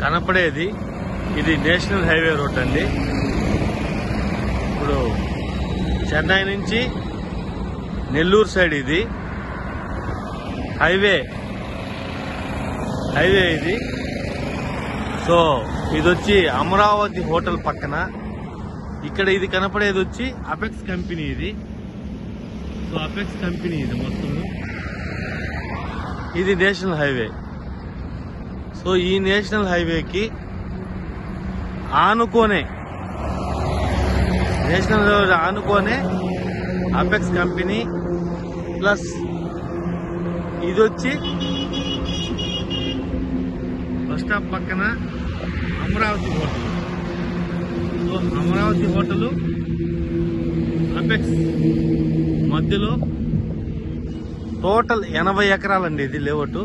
కనపడేది ఇది national highway road అండి. ఇప్పుడు చెన్నై నుంచి నెల్లూరు సైడ్ ఇది హైవే ఇది. సో ఇది వచ్చి అమరావతి హోటల్ పక్కన. ఇక్కడ ఇది కనపడేది వచ్చి అపెక్స్ కంపెనీ ఇది. సో అపెక్స్ కంపెనీ ఇది మొత్తము. ఇది నేషనల్ హైవే. సో ఈ నేషనల్ హైవేకి ఆనుకోనే నేషనల్ హైవే ఆనుకోనే అపెక్స్ కంపెనీ ప్లస్ ఇది వచ్చి బస్ స్టాప్ పక్కన Amaravati hotel. So Amaravati hotel apex మధ్యలో టోటల్ 80 ఎకరాలండి ఇది లేఅవుట్.